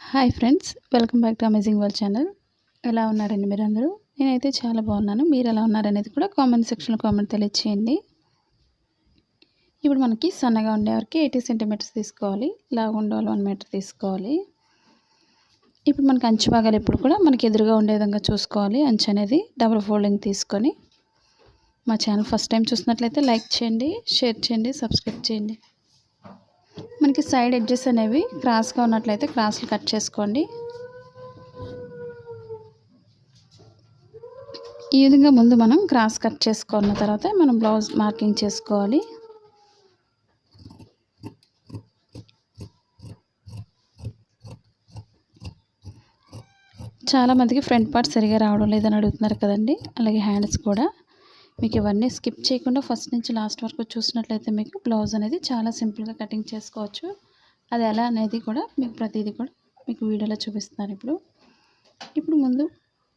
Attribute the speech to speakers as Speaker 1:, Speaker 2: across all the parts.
Speaker 1: Hi friends, welcome back to amazing world channel. ఎలా ఉన్నారండి మీరందరూ? నేనైతే చాలా బాగున్నాను. మీరు ఎలా ఉన్నారనేది కూడా కామెంట్ సెక్షన్లో కామెంట్ తెలియచేయండి. ఇప్పుడు మనకి సన్నగా ఉండేవారికి 80 సెంటీమీటర్స్ తీసుకోవాలి, లావుగా ఉండేవాళ్ళు 1 మీటర్ తీసుకోవాలి. ఇప్పుడు మనకి అంచు భాగాలు ఎప్పుడు కూడా మనకి ఎదురుగా ఉండే విధంగా చూసుకోవాలి. అంచు అనేది డబుల్ ఫోల్డింగ్ తీసుకొని, మా ఛానల్ ఫస్ట్ టైం చూసినట్లయితే లైక్ చేయండి, షేర్ చేయండి, సబ్స్క్రైబ్ చేయండి. మనకి సైడ్ ఎడ్జెస్ అనేవి క్రాస్గా ఉన్నట్లయితే క్రాస్లు కట్ చేసుకోండి. ఈ విధంగా ముందు మనం క్రాస్ కట్ చేసుకున్న తర్వాత మనం బ్లౌజ్ మార్కింగ్ చేసుకోవాలి. చాలామందికి ఫ్రంట్ పార్ట్ సరిగా రావడం లేదని అడుగుతున్నారు కదండి. అలాగే హ్యాండ్స్ కూడా మీకు ఇవన్నీ స్కిప్ చేయకుండా ఫస్ట్ నుంచి లాస్ట్ వరకు చూసినట్లయితే మీకు బ్లౌజ్ అనేది చాలా సింపుల్గా కటింగ్ చేసుకోవచ్చు. అది ఎలా అనేది కూడా మీకు ప్రతిదీ కూడా మీకు వీడియోలో చూపిస్తున్నాను. ఇప్పుడు ముందు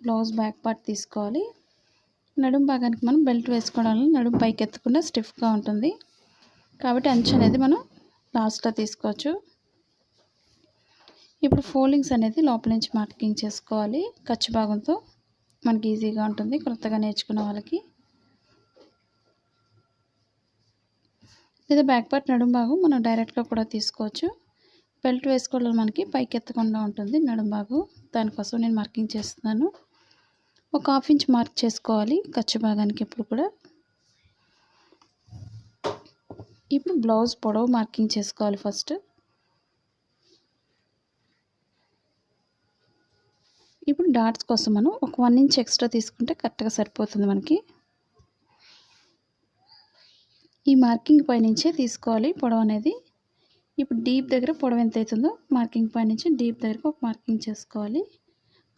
Speaker 1: బ్లౌజ్ బ్యాక్ పార్ట్ తీసుకోవాలి. నడుము భాగానికి మనం బెల్ట్ వేసుకోవడం వల్ల నడుము పైకి ఎత్తకుండా స్టిఫ్గా ఉంటుంది కాబట్టి అంచు అనేది మనం లాస్ట్లో తీసుకోవచ్చు. ఇప్పుడు ఫోల్డింగ్స్ అనేది లోపల నుంచి మార్కింగ్ చేసుకోవాలి. ఖర్చు భాగంతో మనకి ఈజీగా ఉంటుంది కొత్తగా నేర్చుకున్న వాళ్ళకి. లేదా బ్యాక్ పార్ట్ నడుము భాగం మనం డైరెక్ట్గా కూడా తీసుకోవచ్చు. బెల్ట్ వేసుకోవడం మనకి పైకి ఎత్తకుండా ఉంటుంది నడుము భాగం, దానికోసం నేను మార్కింగ్ చేస్తున్నాను. ఒక 1/2 ఇంచ్ మార్క్ చేసుకోవాలి ఖర్చు భాగానికి ఎప్పుడు కూడా. ఇప్పుడు బ్లౌజ్ పొడవు మార్కింగ్ చేసుకోవాలి ఫస్ట్. ఇప్పుడు డాట్స్ కోసం మనం ఒక 1 ఇంచ్ ఎక్స్ట్రా తీసుకుంటే కరెక్ట్గా సరిపోతుంది మనకి. ఈ మార్కింగ్ పైనుంచే తీసుకోవాలి పొడవు అనేది. ఇప్పుడు డీప్ దగ్గర పొడవు ఎంత అవుతుందో మార్కింగ్ పైనుంచి డీప్ దగ్గరకు ఒక మార్కింగ్ చేసుకోవాలి.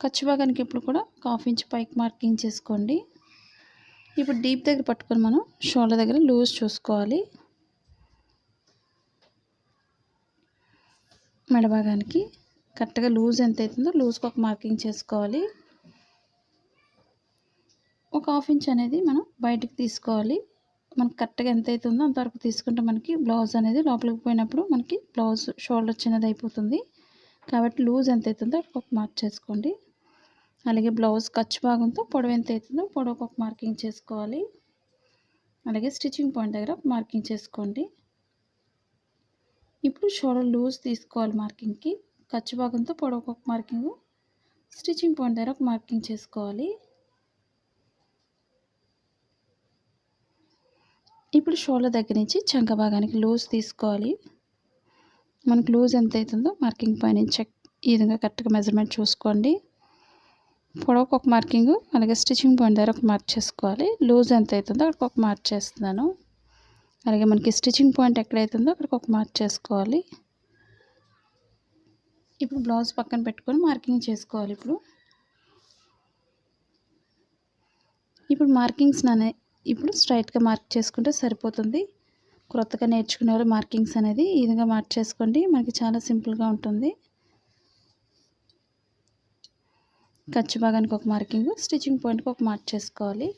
Speaker 1: ఖర్చు భాగానికి ఇప్పుడు కూడా 1/2 ఇంచ్ పైకి మార్కింగ్ చేసుకోండి. ఇప్పుడు డీప్ దగ్గర పట్టుకొని మనం షోల్డర్ దగ్గర లూజ్ చూసుకోవాలి. మెడ భాగానికి కరెక్ట్గా లూజ్ ఎంత అవుతుందో లూజ్కి ఒక మార్కింగ్ చేసుకోవాలి. ఒక 1/2 ఇంచ్ అనేది మనం బయటికి తీసుకోవాలి. మనకు కరెక్ట్గా ఎంత అవుతుందో అంతవరకు తీసుకుంటే మనకి బ్లౌజ్ అనేది లోపలికి పోయినప్పుడు మనకి బ్లౌజ్ షోల్డర్ చిన్నది అయిపోతుంది కాబట్టి లూజ్ ఎంత అవుతుందో ఒక మార్క్ చేసుకోండి. అలాగే బ్లౌజ్ ఖర్చు భాగంతో పొడవు ఎంత అవుతుందో పొడవుకు ఒక మార్కింగ్ చేసుకోవాలి. అలాగే స్టిచ్చింగ్ పాయింట్ దగ్గర ఒక మార్కింగ్ చేసుకోండి. ఇప్పుడు షోల్డర్ లూజ్ తీసుకోవాలి మార్కింగ్కి. ఖర్చు భాగంతో పొడవుకు ఒక మార్కింగ్, స్టిచ్చింగ్ పాయింట్ దగ్గర ఒక మార్కింగ్ చేసుకోవాలి. ఇప్పుడు షోల్డర్ దగ్గర నుంచి చంక భాగానికి లూజ్ తీసుకోవాలి. మనకి లూజ్ ఎంత అవుతుందో మార్కింగ్ పైన చెక్ ఈ విధంగా కరెక్ట్గా మెజర్మెంట్ చూసుకోండి. పొడవుకు ఒక మార్కింగ్, అలాగే స్టిచ్చింగ్ పాయింట్ దగ్గర ఒక మార్క్ చేసుకోవాలి. లూజ్ ఎంత అవుతుందో అక్కడికి ఒక మార్క్ చేస్తున్నాను. అలాగే మనకి స్టిచ్చింగ్ పాయింట్ ఎక్కడైతుందో అక్కడికి ఒక మార్క్ చేసుకోవాలి. ఇప్పుడు బ్లౌజ్ పక్కన పెట్టుకొని మార్కింగ్ చేసుకోవాలి. ఇప్పుడు మార్కింగ్స్ ఇప్పుడు స్ట్రైట్గా మార్క్ చేసుకుంటే సరిపోతుంది. కొత్తగా నేర్చుకునే వాళ్ళు మార్కింగ్స్ అనేది ఈ విధంగా మార్క్ చేసుకోండి, మనకి చాలా సింపుల్గా ఉంటుంది. ఖర్చు భాగానికి ఒక మార్కింగ్, స్టిచ్చింగ్ పాయింట్కి ఒక మార్క్ చేసుకోవాలి.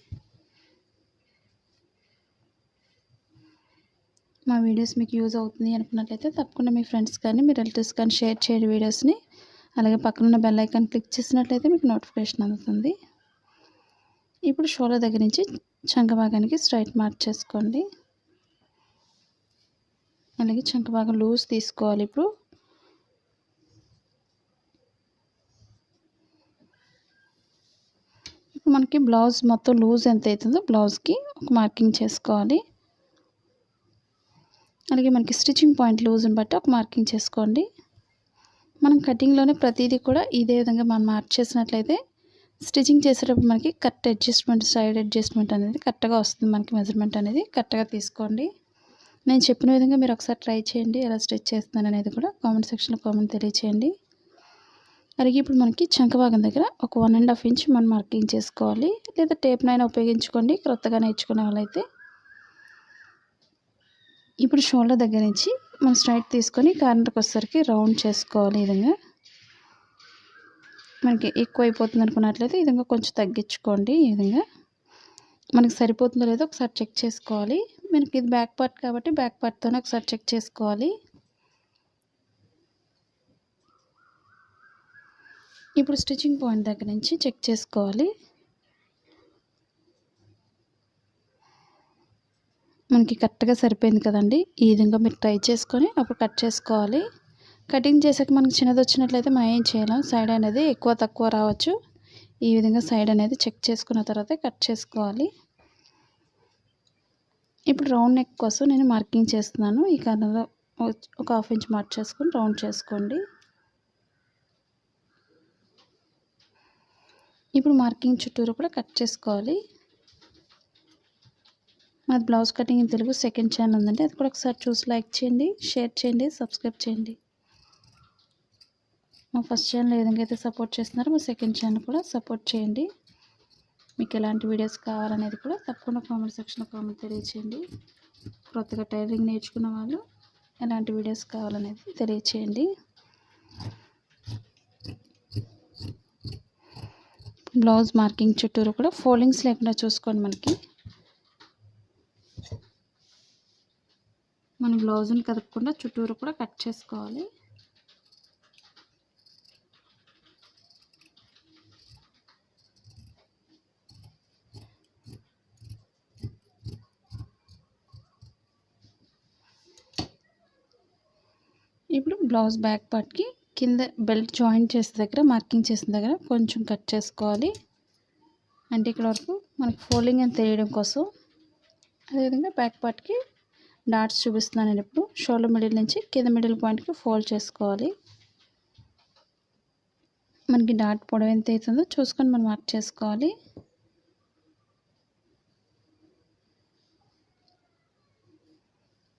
Speaker 1: మా వీడియోస్ మీకు యూజ్ అవుతుంది అనుకున్నట్లయితే తప్పకుండా మీ ఫ్రెండ్స్ కానీ మీ రిలేటివ్స్ కానీ షేర్ చేయండి వీడియోస్ని. అలాగే పక్కనున్న బెల్ ఐకాన్ క్లిక్ చేసినట్లయితే మీకు నోటిఫికేషన్ అందుతుంది. ఇప్పుడు షోల్డర్ దగ్గర నుంచి చంక భాగానికి స్ట్రైట్ మార్క్ చేసుకోండి. అలాగే చంక భాగం లూజ్ తీసుకోవాలి. ఇప్పుడు మనకి బ్లౌజ్ మొత్తం లూజ్ ఎంత అవుతుందో బ్లౌజ్కి ఒక మార్కింగ్ చేసుకోవాలి. అలాగే మనకి స్టిచ్చింగ్ పాయింట్ లూజ్ని బట్టి ఒక మార్కింగ్ చేసుకోండి. మనం కటింగ్లోనే ప్రతిదీ కూడా ఇదే విధంగా మనం మార్క్ చేసినట్లయితే స్టిచ్చింగ్ చేసేటప్పుడు మనకి కరెక్ట్ అడ్జస్ట్మెంట్, సైడ్ అడ్జస్ట్మెంట్ అనేది కరెక్ట్గా వస్తుంది. మనకి మెజర్మెంట్ అనేది కరెక్ట్గా తీసుకోండి. నేను చెప్పిన విధంగా మీరు ఒకసారి ట్రై చేయండి. ఎలా స్టిచ్ చేస్తున్నాను అనేది కూడా కామెంట్ సెక్షన్లో కామెంట్ తెలియచేయండి. అలాగే ఇప్పుడు మనకి చంక భాగం దగ్గర ఒక 1.5 ఇంచ్ మనం మార్కింగ్ చేసుకోవాలి. లేదా టేప్నైనా ఉపయోగించుకోండి కొత్తగా నేర్చుకునే వాళ్ళైతే. ఇప్పుడు షోల్డర్ దగ్గర నుంచి మనం స్ట్రైట్ తీసుకొని కార్నర్కి వచ్చేసరికి రౌండ్ చేసుకోవాలి. ఈ విధంగా మనకి ఎక్కువ అయిపోతుంది అనుకున్నట్లయితే ఈ విధంగా కొంచెం తగ్గించుకోండి. ఈ విధంగా మనకి సరిపోతుందో లేదో ఒకసారి చెక్ చేసుకోవాలి. మనకి ఇది బ్యాక్ పార్ట్ కాబట్టి బ్యాక్ పార్ట్తోనే ఒకసారి చెక్ చేసుకోవాలి. ఇప్పుడు స్టిచ్చింగ్ పాయింట్ దగ్గర నుంచి చెక్ చేసుకోవాలి. మనకి కరెక్ట్గా సరిపోయింది కదండి. ఈ విధంగా మీరు ట్రై చేసుకొని అప్పుడు కట్ చేసుకోవాలి. కటింగ్ చేసాక మనకి చిన్నది వచ్చినట్లయితే మనం ఏం చేయలేం. సైడ్ అనేది ఎక్కువ తక్కువ రావచ్చు. ఈ విధంగా సైడ్ అనేది చెక్ చేసుకున్న తర్వాత కట్ చేసుకోవాలి. ఇప్పుడు రౌండ్ నెక్ కోసం నేను మార్కింగ్ చేస్తున్నాను. ఈ కార్నర్లో ఒక 1/2 ఇంచ్ మార్క్ చేసుకొని రౌండ్ చేసుకోండి. ఇప్పుడు మార్కింగ్ చుట్టూరు కూడా కట్ చేసుకోవాలి. మాది blouse cutting in Telugu second channel ఉందండి. అది కూడా ఒకసారి చూసి లైక్ చేయండి, షేర్ చేయండి, సబ్స్క్రైబ్ చేయండి. మా ఫస్ట్ ఛానల్ ఏ విధంగా అయితే సపోర్ట్ చేస్తున్నారో మా సెకండ్ ఛానల్ కూడా సపోర్ట్ చేయండి. మీకు ఎలాంటి వీడియోస్ కావాలనేది కూడా తప్పకుండా కామెంట్ సెక్షన్లో కామెంట్ తెలియచేయండి. కొత్తగా టైలరింగ్ నేర్చుకున్న వాళ్ళు ఎలాంటి వీడియోస్ కావాలనేది తెలియచేయండి. బ్లౌజ్ మార్కింగ్ చుట్టూరు కూడా ఫోల్డింగ్స్ లేకుండా చూసుకోండి. మన బ్లౌజ్ని కదపకుండా చుట్టూరు కూడా కట్ చేసుకోవాలి. ఇప్పుడు బ్లౌజ్ బ్యాక్ పార్ట్కి కింద బెల్ట్ జాయింట్ చేసే దగ్గర మార్కింగ్ చేసిన దగ్గర కొంచెం కట్ చేసుకోవాలి. అంటే ఇక్కడ వరకు మనకి ఫోల్డింగ్ అని తెలియడం కోసం. అదేవిధంగా బ్యాక్ పార్ట్కి డాట్స్ చూపిస్తున్నాను నేను. ఇప్పుడు షోల్డర్ మిడిల్ నుంచి కింద మిడిల్ పాయింట్కి ఫోల్డ్ చేసుకోవాలి. మనకి డాట్ పొడవు ఎంత అవుతుందో చూసుకొని మనం మార్క్ చేసుకోవాలి.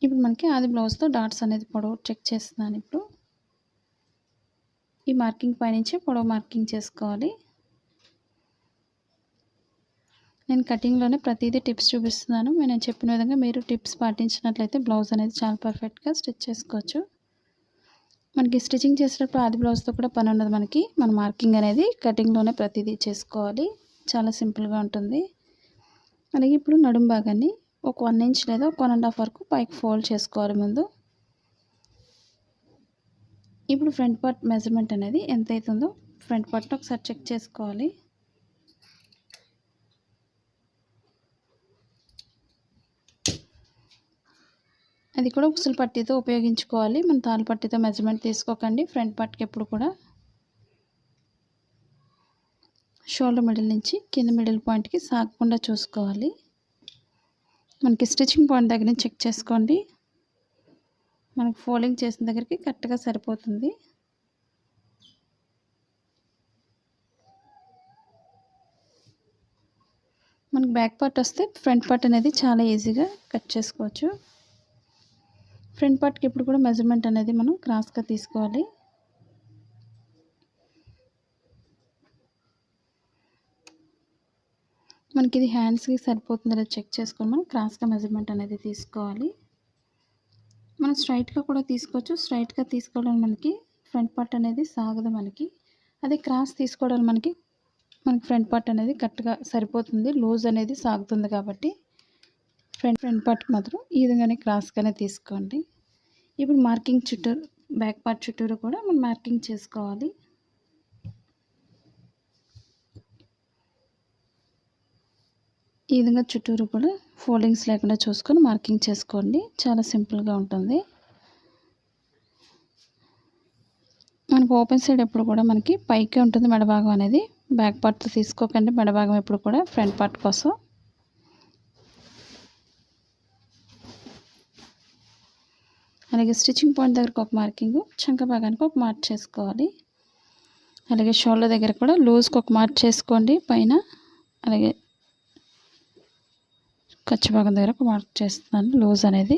Speaker 1: ఇప్పుడు మనకి ఆది బ్లౌజ్తో డాట్స్ అనేది పొడవు చెక్ చేస్తున్నాను. ఇప్పుడు ఈ మార్కింగ్ పైనుంచి పొడవు మార్కింగ్ చేసుకోవాలి. నేను కటింగ్లోనే ప్రతిదీ టిప్స్ చూపిస్తున్నాను. నేను చెప్పిన విధంగా మీరు టిప్స్ పాటించినట్లయితే బ్లౌజ్ అనేది చాలా పర్ఫెక్ట్గా స్టిచ్ చేసుకోవచ్చు. మనకి స్టిచ్చింగ్ చేసేటప్పుడు ఆది బ్లౌజ్తో కూడా పని ఉండదు. మన మార్కింగ్ అనేది కటింగ్లోనే ప్రతిదీ చేసుకోవాలి. చాలా సింపుల్గా ఉంటుంది. అలాగే ఇప్పుడు నడుము భాగాన్ని ఒక 1 ఇంచ్ లేదా 1.5 వరకు పైకి ఫోల్డ్ చేసుకోవాలి ముందు. ఇప్పుడు ఫ్రంట్ పార్ట్ మెజర్మెంట్ అనేది ఎంత అవుతుందో ఫ్రంట్ పార్ట్ని ఒకసారి చెక్ చేసుకోవాలి. అది కూడా ఉక్సులు పట్టీతో ఉపయోగించుకోవాలి. మన తాళ్ళు పట్టీతో మెజర్మెంట్ తీసుకోకండి ఫ్రంట్ పార్ట్కి ఎప్పుడు కూడా. షోల్డర్ మిడిల్ నుంచి కింద మిడిల్ పాయింట్కి సాగకుండా చూసుకోవాలి. మనకి స్టిచ్చింగ్ పాయింట్ దగ్గర నుంచి చెక్ చేసుకోండి. మనకి ఫోల్డింగ్ చేసిన దగ్గరికి కరెక్ట్గా సరిపోతుంది. మనకి బ్యాక్ పార్ట్ వస్తే ఫ్రంట్ పార్ట్ అనేది చాలా ఈజీగా కట్ చేసుకోవచ్చు. ఫ్రంట్ పార్ట్కి ఇప్పుడు కూడా మెజర్మెంట్ అనేది మనం క్రాస్గా తీసుకోవాలి. మనకి ఇది హ్యాండ్స్కి సరిపోతుందో లేదో చెక్ చేసుకొని మనం క్రాస్గా మెజర్మెంట్ అనేది తీసుకోవాలి. మనం స్ట్రైట్గా కూడా తీసుకోవచ్చు. స్ట్రైట్గా తీసుకోవడం మనకి ఫ్రంట్ పార్ట్ అనేది సాగదు. అదే క్రాస్ తీసుకోవడం మనకి ఫ్రంట్ పార్ట్ అనేది కరెక్ట్గా సరిపోతుంది. లూజ్ అనేది సాగుతుంది కాబట్టి ఫ్రంట్ పార్ట్కి మాత్రం ఈ విధంగానే క్రాస్గానే తీసుకోండి. ఇప్పుడు మార్కింగ్ చుట్టూరు బ్యాక్ పార్ట్ చుట్టూరు కూడా మనం మార్కింగ్ చేసుకోవాలి. ఈ విధంగా చుట్టూరు కూడా ఫోల్డింగ్స్ లేకుండా చూసుకొని మార్కింగ్ చేసుకోండి. చాలా సింపుల్గా ఉంటుంది. మనకు ఓపెన్ సైడ్ ఎప్పుడు కూడా మనకి పైకే ఉంటుంది మెడభాగం అనేది. బ్యాక్ పార్ట్తో తీసుకోకండి మెడభాగం ఎప్పుడు కూడా ఫ్రంట్ పార్ట్ కోసం. అలాగే స్టిచ్చింగ్ పాయింట్ దగ్గరకు ఒక మార్కింగ్, చంక భాగానికి ఒక మార్క్ చేసుకోవాలి. అలాగే షోల్డర్ దగ్గర కూడా లూజ్కి ఒక మార్క్ చేసుకోండి పైన. అలాగే ఖర్చు భాగం దగ్గర ఒక మార్క్ చేస్తున్నాను లూజ్ అనేది.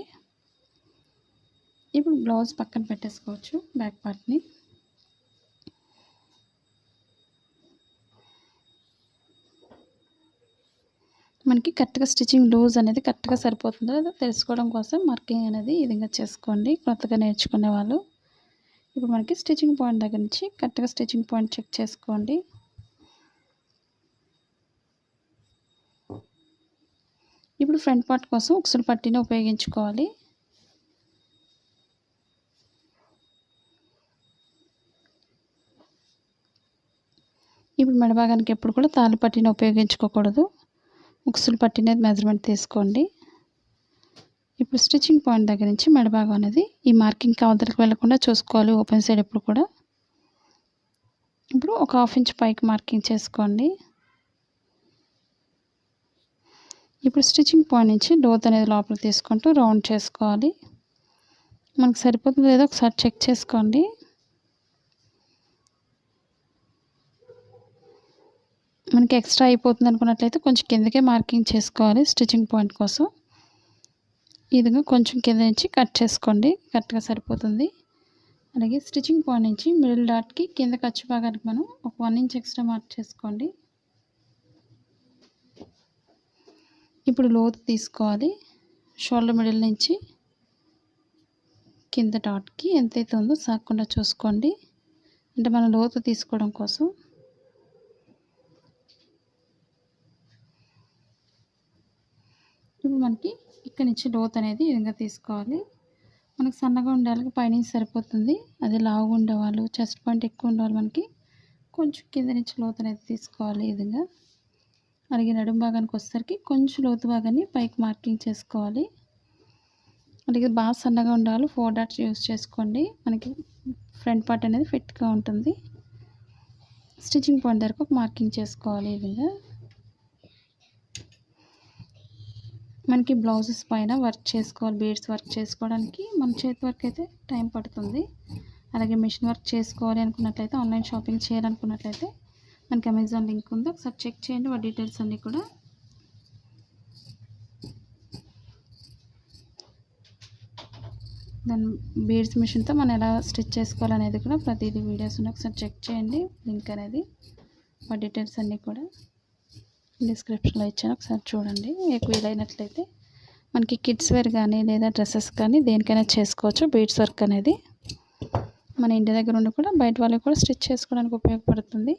Speaker 1: ఇప్పుడు బ్లౌజ్ పక్కన పెట్టేసుకోవచ్చు బ్యాక్ పార్ట్ని. మనకి కరెక్ట్గా స్టిచ్చింగ్ లూజ్ అనేది కరెక్ట్గా సరిపోతుందో లేదో తెలుసుకోవడం కోసం మార్కింగ్ అనేది ఈ విధంగా చేసుకోండి కొత్తగా నేర్చుకునే వాళ్ళు. ఇప్పుడు మనకి స్టిచ్చింగ్ పాయింట్ దగ్గర నుంచి కరెక్ట్గా స్టిచ్చింగ్ పాయింట్ చెక్ చేసుకోండి. ఇప్పుడు ఫ్రంట్ పార్ట్ కోసం ఉక్సులు పట్టీని ఉపయోగించుకోవాలి. ఇప్పుడు మెడ భాగానికి ఎప్పుడు కూడా తాళ్ళు పట్టీని ఉపయోగించుకోకూడదు. ఉక్సులు పట్టీనే మెజర్మెంట్ తీసుకోండి. ఇప్పుడు స్టిచ్చింగ్ పాయింట్ దగ్గర నుంచి మెడ భాగం అనేది ఈ మార్కింగ్కి అవతలకి వెళ్ళకుండా చూసుకోవాలి. ఓపెన్ సైడ్ ఎప్పుడు కూడా. ఇప్పుడు ఒక 1/2 ఇంచ్ పైకి మార్కింగ్ చేసుకోండి. ఇప్పుడు స్టిచ్చింగ్ పాయింట్ నుంచి లోత్ అనేది లోపలికి తీసుకుంటూ రౌండ్ చేసుకోవాలి. మనకు సరిపోతుందో లేదో ఒకసారి చెక్ చేసుకోండి. మనకి ఎక్స్ట్రా అయిపోతుంది అనుకున్నట్లయితే కొంచెం కిందకే మార్కింగ్ చేసుకోవాలి స్టిచ్చింగ్ పాయింట్ కోసం. ఈ విధంగా కొంచెం కింద నుంచి కట్ చేసుకోండి, కరెక్ట్గా సరిపోతుంది. అలాగే స్టిచ్చింగ్ పాయింట్ నుంచి మిడిల్ డాట్కి కింద ఖర్చు భాగానికి మనం ఒక 1 ఇంచ్ ఎక్స్ట్రా మార్క్ చేసుకోండి. ఇప్పుడు లోతు తీసుకోవాలి. షోల్డర్ మిడిల్ నుంచి కింద డాట్కి ఎంతైతే ఉందో సాగకుండా చూసుకోండి. అంటే మనం లోతు తీసుకోవడం కోసం. ఇప్పుడు మనకి ఇక్కడ నుంచి లోతు అనేది ఈ విధంగా తీసుకోవాలి. మనకు సన్నగా ఉండే వాళ్ళకి పైనుంచి సరిపోతుంది. అదే లావుగా ఉండేవాళ్ళు, చెస్ట్ పాయింట్ ఎక్కువ ఉండేవాళ్ళు మనకి కొంచెం కింద నుంచి లోతు అనేది తీసుకోవాలి ఈ విధంగా. అలాగే నడుము భాగానికి వచ్చేసరికి కొంచెం లోతు భాగాన్ని పైకి మార్కింగ్ చేసుకోవాలి. అలాగే బాగా సన్నగా ఉండేవాళ్ళు 4 డాట్స్ యూస్ చేసుకోండి. మనకి ఫ్రంట్ పార్ట్ అనేది ఫిట్గా ఉంటుంది. స్టిచ్చింగ్ పాయింట్ దగ్గరకు ఒక మార్కింగ్ చేసుకోవాలి ఈ విధంగా. మనకి బ్లౌజెస్ పైన వర్క్ చేసుకోవాలి. బీడ్స్ వర్క్ చేసుకోవడానికి మన చేతి వర్క్ అయితే టైం పడుతుంది. అలాగే మిషన్ వర్క్ చేసుకోవాలి అనుకున్నట్లయితే, ఆన్లైన్ షాపింగ్ చేయాలనుకున్నట్లయితే మనకి అమెజాన్ లింక్ ఉంది, ఒకసారి చెక్ చేయండి వాటి డీటెయిల్స్ అన్నీ కూడా. దాని బీడ్స్ మిషన్తో మనం ఎలా స్టిచ్ చేసుకోవాలనేది కూడా ప్రతిదీ వీడియోస్ ఉన్నాయి, ఒకసారి చెక్ చేయండి. లింక్ అనేది వాటి డీటెయిల్స్ అన్నీ కూడా డిస్క్రిప్షన్లో ఇచ్చాను, ఒకసారి చూడండి. మీకు వీలైనట్లయితే మనకి కిడ్స్ వేర్ కానీ లేదా డ్రెస్సెస్ కానీ దేనికైనా చేసుకోవచ్చు. బీడ్స్ వర్క్ అనేది మన ఇంటి దగ్గర ఉండి కూడా బయట వాళ్ళకి కూడా స్టిచ్ చేసుకోవడానికి ఉపయోగపడుతుంది.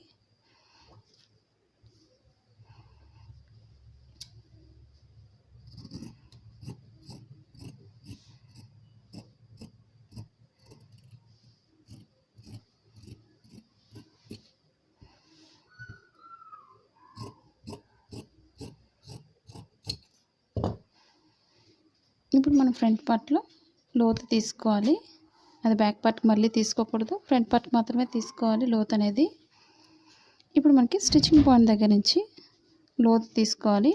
Speaker 1: ఇప్పుడు మనం ఫ్రంట్ పార్ట్లో లోతు తీసుకోవాలి. అది బ్యాక్ పార్ట్కి మళ్ళీ తీసుకోకూడదు, ఫ్రంట్ పార్ట్కి మాత్రమే తీసుకోవాలి లోతు అనేది. ఇప్పుడు మనకి స్టిచ్చింగ్ పాయింట్ దగ్గర నుంచి లోతు తీసుకోవాలి.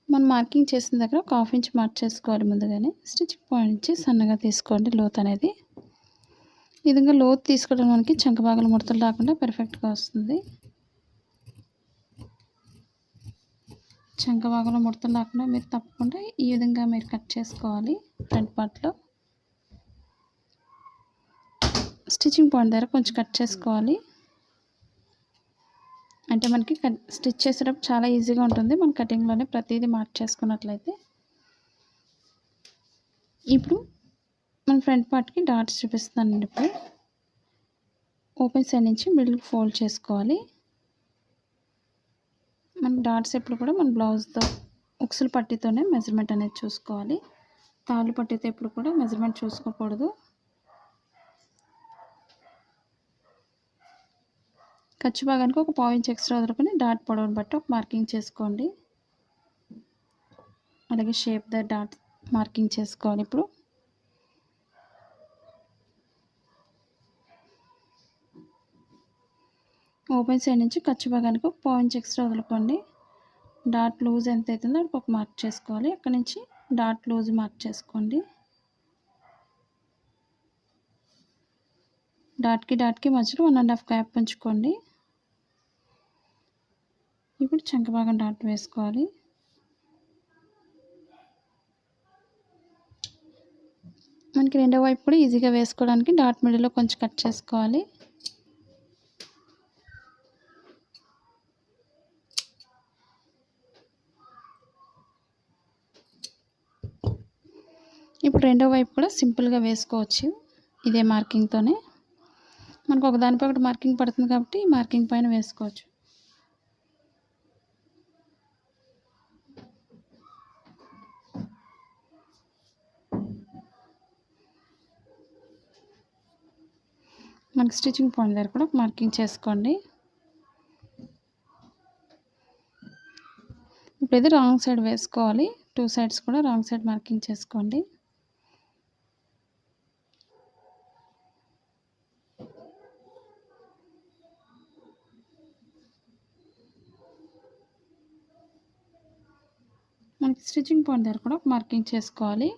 Speaker 1: మనం మార్కింగ్ చేసిన దగ్గర ఒక 1/2 ఇంచ్ మార్క్ చేసుకోవాలి ముందుగానే. స్టిచ్చింగ్ పాయింట్ నుంచి సన్నగా తీసుకోండి లోతు అనేది. ఈ విధంగా లోతు తీసుకోవడం మనకి చంక భాగాలు ముడతలు రాకుండా పర్ఫెక్ట్గా వస్తుంది. చంక భాగంలో ముడతలు రాకుండా మీరు తప్పకుండా ఈ విధంగా మీరు కట్ చేసుకోవాలి. ఫ్రంట్ పార్ట్లో స్టిచ్చింగ్ పాయింట్ దగ్గర కొంచెం కట్ చేసుకోవాలి. అంటే మనకి స్టిచ్ చేసేటప్పుడు చాలా ఈజీగా ఉంటుంది, మన కటింగ్లోనే ప్రతిదీ మార్క్ చేసుకున్నట్లయితే. ఇప్పుడు మన ఫ్రంట్ పార్ట్కి డాట్స్ చూపిస్తానండి. ఇప్పుడు ఓపెన్ సైడ్ నుంచి మిడిల్కి ఫోల్డ్ చేసుకోవాలి. మన డాట్స్ ఎప్పుడు కూడా మన బ్లౌజ్తో ఉక్సులు పట్టీతోనే మెజర్మెంట్ అనేది చూసుకోవాలి. తాళ్ళు పట్టీతో ఎప్పుడు కూడా మెజర్మెంట్ చూసుకోకూడదు. ఖర్చు భాగానికి ఒక 1/4 ఇంచ్ ఎక్స్ట్రా వదులుకొని డాట్ పొడవును బట్టి ఒక మార్కింగ్ చేసుకోండి. అలాగే షేప్ ద డాట్ మార్కింగ్ చేసుకోవాలి. ఇప్పుడు ఓపెన్ సైడ్ నుంచి ఖర్చు భాగానికి ఒక 1/4 ఇంచ్ ఎక్స్ట్రా వదులుకోండి. డాట్ లూజ్ ఎంత అవుతుందో అక్కడ ఒక మార్క్ చేసుకోవాలి. అక్కడ నుంచి డాట్ లూజ్ మార్క్ చేసుకోండి. డాట్కి మధ్యలో 1.5 గ్యాప్ ఉంచుకోండి. ఇప్పుడు చంక భాగం డాట్ వేసుకోవాలి. మనకి రెండో వైపు కూడా ఈజీగా వేసుకోవడానికి డాట్ మిడిల్లో కొంచెం కట్ చేసుకోవాలి. ఇప్పుడు రెండో వైపు కూడా సింపుల్గా వేసుకోవచ్చు ఇదే మార్కింగ్తోనే. మనకు ఒకదానిపై ఒకటి మార్కింగ్ పడుతుంది కాబట్టి ఈ మార్కింగ్ పైన వేసుకోవచ్చు. మనకి స్టిచ్చింగ్ పాయింట్ దగ్గర కూడా మార్కింగ్ చేసుకోండి. ఇప్పుడు ఇది రాంగ్ సైడ్ వేసుకోవాలి. 2 సైడ్స్ కూడా రాంగ్ సైడ్ మార్కింగ్ చేసుకోండి. మనకి స్టిచ్చింగ్ పాయింట్ దగ్గర కూడా మార్కింగ్ చేసుకోవాలి.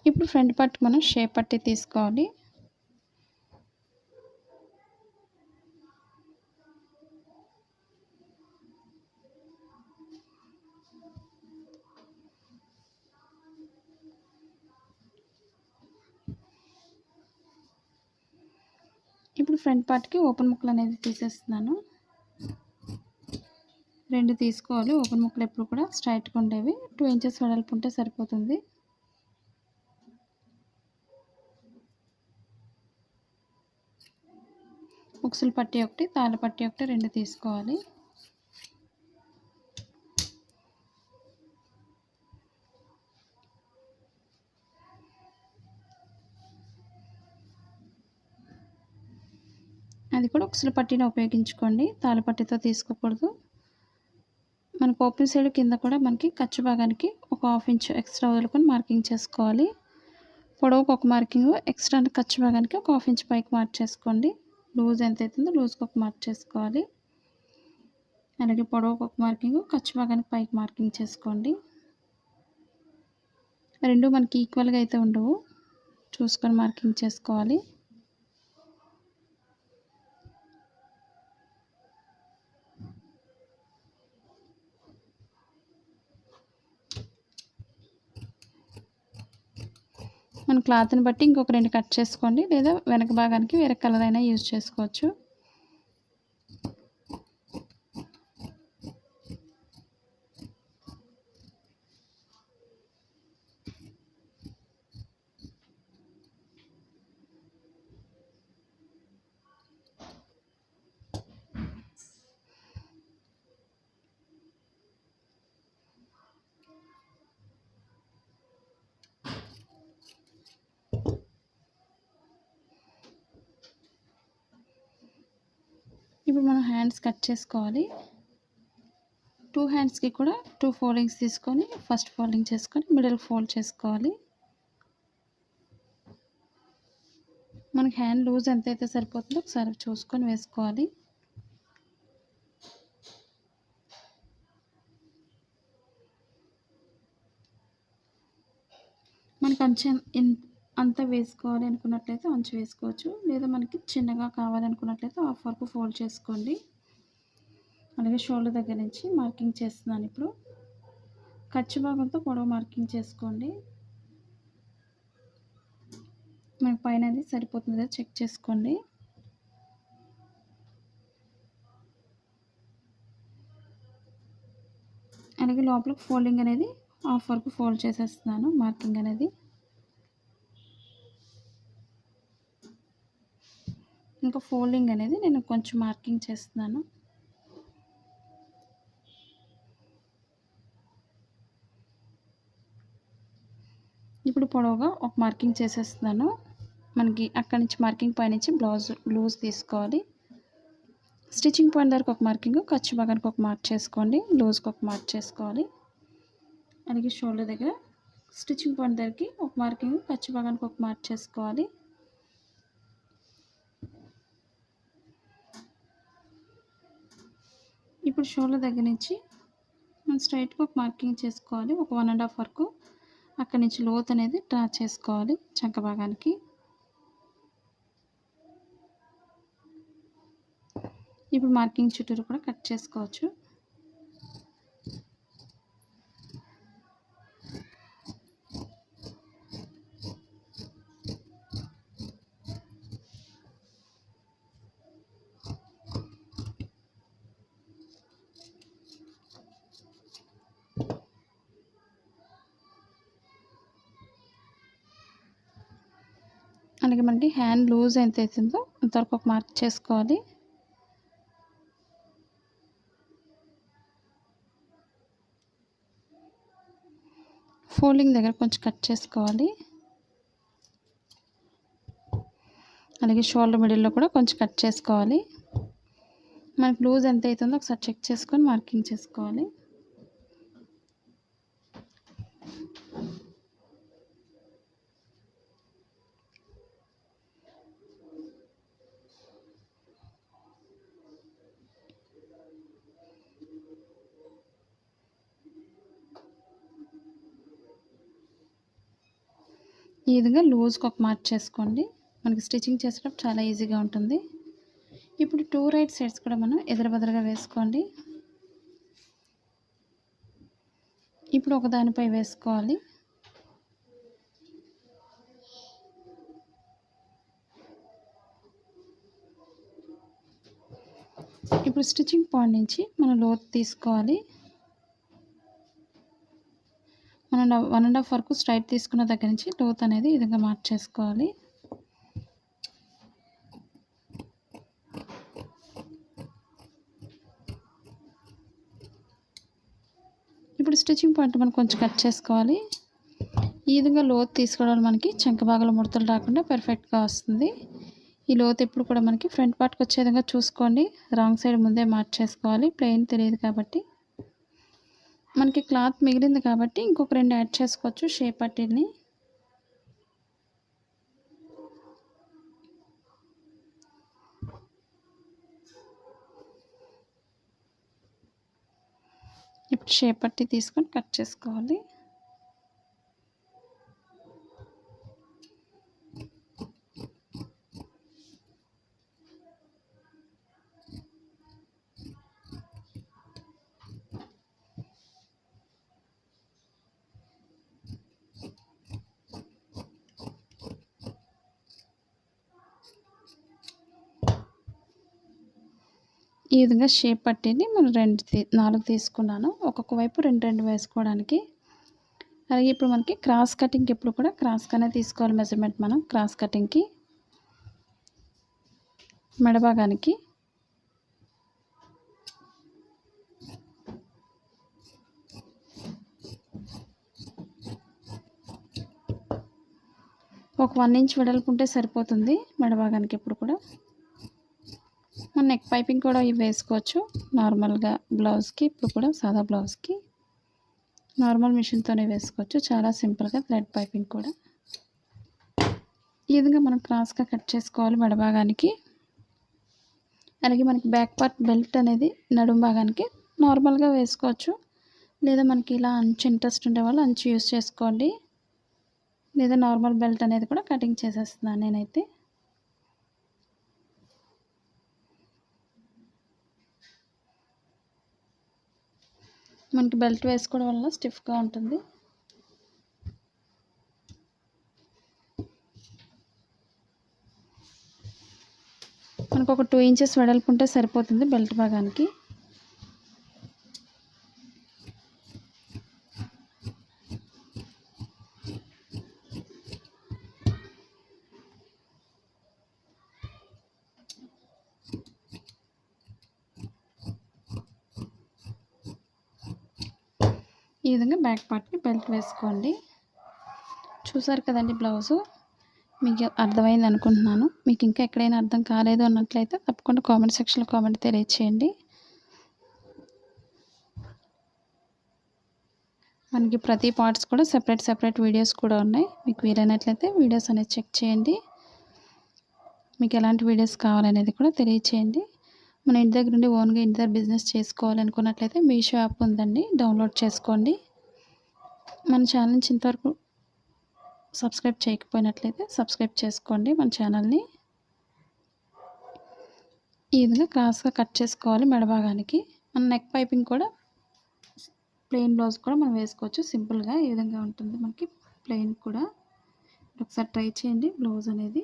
Speaker 1: ఇప్పుడు ఫ్రంట్ పార్ట్కి మనం షేప్ పట్టి తీసుకోవాలి. ఇప్పుడు ఫ్రంట్ పార్ట్కి ఓపెన్ ముక్కలు అనేది తీసేస్తున్నాను. 2 తీసుకోవాలి. ఓపెన్ ముక్కలు ఎప్పుడు కూడా స్ట్రైట్గా ఉండేవి. 2 ఇంచెస్ వెడల్పు ఉంటే సరిపోతుంది. ఉక్సులు పట్టి ఒకటి, తాళ్ళ పట్టి ఒకటి 2 తీసుకోవాలి. అది కూడా ఉక్సులు పట్టీని ఉపయోగించుకోండి. తాళ్ళ పట్టితో తీసుకోకూడదు. మనకు ఓపెన్ సైడ్ కింద కూడా మనకి ఖర్చు భాగానికి ఒక 1/2 ఇంచ్ ఎక్స్ట్రా వదులుకొని మార్కింగ్ చేసుకోవాలి. పొడవుకు ఒక మార్కింగ్, ఎక్స్ట్రా ఖర్చు భాగానికి ఒక 1/2 ఇంచ్ పైకి మార్క్ చేసుకోండి. లూజ్ ఎంత అవుతుందో లూజ్కి ఒక మార్క్ చేసుకోవాలి. అలాగే పొడవుకు ఒక మార్కింగ్, ఖర్చు భాగానికి పైకి మార్కింగ్ చేసుకోండి. 2 మనకి ఈక్వల్గా అయితే ఉండవు, చూసుకొని మార్కింగ్ చేసుకోవాలి. మన క్లాత్ని బట్టి ఇంకొక 2 కట్ చేసుకోండి, లేదా వెనక భాగానికి వేరే కలర్ అయినా యూజ్ చేసుకోవచ్చు. ఇప్పుడు మనం హ్యాండ్స్ కట్ చేసుకోవాలి. 2 హ్యాండ్స్కి కూడా 2 ఫోల్డింగ్స్ తీసుకొని ఫస్ట్ ఫోల్డింగ్ చేసుకొని మిడిల్ ఫోల్డ్ చేసుకోవాలి. మనకి హ్యాండ్ లూజ్ ఎంతైతే సరిపోతుందో ఒకసారి చూసుకొని వేసుకోవాలి. మనకి అంత వేసుకోవాలి అనుకున్నట్లయితే అంచు వేసుకోవచ్చు, లేదా మనకి చిన్నగా కావాలనుకున్నట్లయితే హాఫ్ వరకు ఫోల్డ్ చేసుకోండి. అలాగే షోల్డర్ దగ్గర నుంచి మార్కింగ్ చేస్తున్నాను. ఇప్పుడు ఖర్చు భాగంతో పొడవు మార్కింగ్ చేసుకోండి. మనకి పైన అది సరిపోతుందో చెక్ చేసుకోండి. అలాగే లోపల ఫోల్డింగ్ అనేది హాఫ్ వరకు ఫోల్డ్ చేసేస్తున్నాను. మార్కింగ్ అనేది ఇంకా ఫోల్డింగ్ అనేది నేను కొంచెం మార్కింగ్ చేస్తున్నాను. ఇప్పుడు పొడవుగా ఒక మార్కింగ్ చేసేస్తున్నాను. మనకి అక్కడి నుంచి మార్కింగ్ పైనుంచి బ్లౌజ్ లూజ్ తీసుకోవాలి. స్టిచ్చింగ్ పాయింట్ దగ్గరకు ఒక మార్కింగ్, ఖర్చు భాగానికి ఒక మార్క్ చేసుకోండి, లూజ్కి ఒక మార్క్ చేసుకోవాలి. అలాగే షోల్డర్ దగ్గర స్టిచ్చింగ్ పాయింట్ దగ్గరికి ఒక మార్కింగ్, ఖర్చు భాగానికి ఒక మార్క్ చేసుకోవాలి. ఇప్పుడు షోల్డర్ దగ్గర నుంచి మనం స్ట్రైట్గా ఒక మార్కింగ్ చేసుకోవాలి. ఒక 1.5 వరకు అక్కడి నుంచి లోత్ అనేది డ్రా చేసుకోవాలి చంక భాగానికి. ఇప్పుడు మార్కింగ్ చుట్టూరు కూడా కట్ చేసుకోవచ్చు. అలాగే మనకి హ్యాండ్ లూజ్ ఎంత అవుతుందో అంతవరకు ఒక మార్క్ చేసుకోవాలి. ఫోల్డింగ్ దగ్గర కొంచెం కట్ చేసుకోవాలి. అలాగే షోల్డర్ మిడిల్లో కూడా కొంచెం కట్ చేసుకోవాలి. మనకు లూజ్ ఎంత అవుతుందో ఒకసారి చెక్ చేసుకొని మార్కింగ్ చేసుకోవాలి. ఈ విధంగా లూజ్కి ఒక మార్క్ చేసుకోండి. మనకి స్టిచ్చింగ్ చేసేటప్పుడు చాలా ఈజీగా ఉంటుంది. ఇప్పుడు 2 రైట్ సైడ్స్ కూడా మనం ఎదురుబెదురుగా వేసుకోండి. ఇప్పుడు ఒక దానిపై వేసుకోవాలి. ఇప్పుడు స్టిచ్చింగ్ పాయింట్ నుంచి మనం లోతు తీసుకోవాలి. మనం 1.5 వరకు స్ట్రైట్ తీసుకున్న దగ్గర నుంచి లోతు అనేది ఈ విధంగా మార్క్ చేసుకోవాలి. ఇప్పుడు స్టిచ్చింగ్ పాయింట్ మనం కొంచెం కట్ చేసుకోవాలి. ఈ విధంగా లోతు తీసుకోవడం వల్ల మనకి చంక భాగంలో ముడతలు రాకుండా పర్ఫెక్ట్గా వస్తుంది. ఈ లోతు ఎప్పుడు కూడా మనకి ఫ్రంట్ పార్ట్కి వచ్చే విధంగా చూసుకోండి. రాంగ్ సైడ్ ముందే మార్క్ చేసుకోవాలి. ప్లెయిన్ తెలియదు కాబట్టి. మనకి క్లాత్ మిగిలింది కాబట్టి ఇంకొక 2 యాడ్ చేసుకోవచ్చు షేప్ పట్టీల్ని. ఇప్పుడు షేప్ పట్టీ తీసుకొని కట్ చేసుకోవాలి. ఈ విధంగా షేప్ పట్టీని మనం 4 తీసుకున్నాను. ఒక్కొక్క వైపు 2 వేసుకోవడానికి. అలాగే ఇప్పుడు మనకి క్రాస్ కటింగ్కి ఎప్పుడు కూడా క్రాస్గానే తీసుకోవాలి మెజర్మెంట్. మనం క్రాస్ కటింగ్కి మెడ భాగానికి ఒక 1 ఇంచ్ వెడల్పు ఉంటే సరిపోతుంది. మెడ భాగానికి ఎప్పుడు కూడా మన నెక్ పైపింగ్ కూడా ఇవి వేసుకోవచ్చు. నార్మల్గా బ్లౌజ్కి ఇప్పుడు కూడా సాదా బ్లౌజ్కి నార్మల్ మిషన్తోనే వేసుకోవచ్చు. చాలా సింపుల్గా థ్రెడ్ పైపింగ్ కూడా ఈ విధంగా మనం క్రాస్గా కట్ చేసుకోవాలి మెడ భాగానికి. అలాగే మనకి బ్యాక్ పార్ట్ బెల్ట్ అనేది నడుము భాగానికి నార్మల్గా వేసుకోవచ్చు. లేదా మనకి ఇలా అంచు ఇంట్రెస్ట్ ఉండే వాళ్ళు అంచు యూస్ చేసుకోండి. లేదా నార్మల్ బెల్ట్ అనేది కూడా కటింగ్ చేసేస్తున్నాను నేనైతే. మనకి బెల్ట్ వేసుకోవడం వల్ల స్టిఫ్గా ఉంటుంది. మనకు ఒక 2 ఇంచెస్ వెడల్పు ఉంటే సరిపోతుంది బెల్ట్ భాగానికి. ఈ విధంగా బ్యాక్ పార్ట్ని బెల్ట్ వేసుకోండి. చూసారు కదండి బ్లౌజు. మీకు అర్థమైంది అనుకుంటున్నాను. మీకు ఇంకా ఎక్కడైనా అర్థం కాలేదు అన్నట్లయితే తప్పకుండా కామెంట్ సెక్షన్లో కామెంట్ తెలియచేయండి. మనకి ప్రతి పార్ట్స్ కూడా సెపరేట్ వీడియోస్ కూడా ఉన్నాయి. మీకు వీలైనట్లయితే వీడియోస్ అనేది చెక్ చేయండి. మీకు ఎలాంటి వీడియోస్ కావాలనేది కూడా తెలియచేయండి. మన ఇంటి దగ్గర నుండి ఓన్గా ఇంటి దగ్గర బిజినెస్ చేసుకోవాలనుకున్నట్లయితే మీషో యాప్ ఉందండి, డౌన్లోడ్ చేసుకోండి. మన ఛానల్ నుంచి ఇంతవరకు సబ్స్క్రైబ్ చేయకపోయినట్లయితే సబ్స్క్రైబ్ చేసుకోండి మన ఛానల్ని. ఈ విధంగా క్రాస్గా కట్ చేసుకోవాలి మెడ భాగానికి. మన నెక్ పైపింగ్ కూడా ప్లెయిన్ బ్లౌజ్ కూడా మనం వేసుకోవచ్చు సింపుల్గా. ఈ విధంగా ఉంటుంది మనకి ప్లెయిన్ కూడా. ఒకసారి ట్రై చేయండి. బ్లౌజ్ అనేది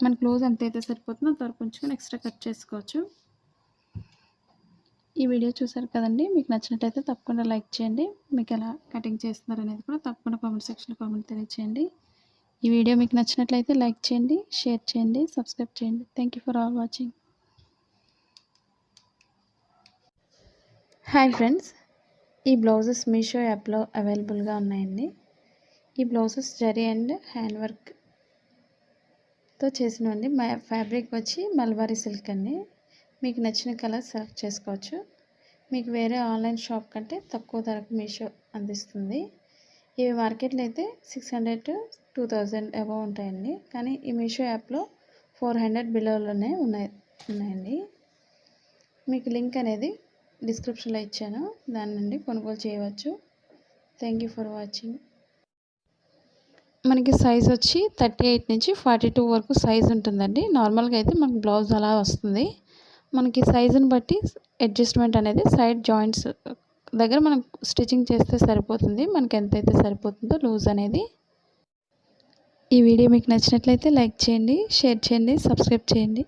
Speaker 1: మనకి బ్లౌజ్ ఎంత అయితే సరిపోతుందో అంతవరకు ఉంచుకొని ఎక్స్ట్రా కట్ చేసుకోవచ్చు. ఈ వీడియో చూసారు కదండి. మీకు నచ్చినట్టయితే తప్పకుండా లైక్ చేయండి. మీకు ఎలా కటింగ్ చేస్తున్నారు అనేది కూడా తప్పకుండా కామెంట్ సెక్షన్లో కామెంట్ తెలియచేయండి. ఈ వీడియో మీకు నచ్చినట్లయితే లైక్ చేయండి, షేర్ చేయండి, సబ్స్క్రైబ్ చేయండి. Thank you for all watching. Hi friends, ఈ బ్లౌజెస్ మీషో యాప్లో అవైలబుల్గా ఉన్నాయండి. ఈ బ్లౌజెస్ జరీ అండ్ హ్యాండ్ వర్క్తో చేసినవండి. ఫ్యాబ్రిక్ వచ్చి మల్బారీ సిల్క్ అండి. మీకు నచ్చిన కలర్ సెలెక్ట్ చేసుకోవచ్చు. మీకు వేరే ఆన్లైన్ షాప్ కంటే తక్కువ ధరకు మీషో అందిస్తుంది. ఇవి మార్కెట్లో అయితే 600 to 2000 అబవ్ ఉంటాయండి. కానీ ఈ మీషో యాప్లో 400 బిలోలోనే ఉన్నాయండి. మీకు లింక్ అనేది డిస్క్రిప్షన్లో ఇచ్చాను, దాని నుండి కొనుగోలు చేయవచ్చు. Thank you for watching. మనకి సైజ్ వచ్చి 38 నుంచి 42 వరకు సైజ్ ఉంటుందండి. నార్మల్గా అయితే మనకి బ్లౌజ్ అలా వస్తుంది. మనకి సైజుని బట్టి అడ్జస్ట్మెంట్ అనేది సైడ్ జాయింట్స్ దగ్గర మనం స్టిచ్చింగ్ చేస్తే సరిపోతుంది. మనకి ఎంతైతే సరిపోతుందో లూజ్ అనేది. ఈ వీడియో మీకు నచ్చినట్లయితే లైక్ చేయండి, షేర్ చేయండి, సబ్స్క్రైబ్ చేయండి.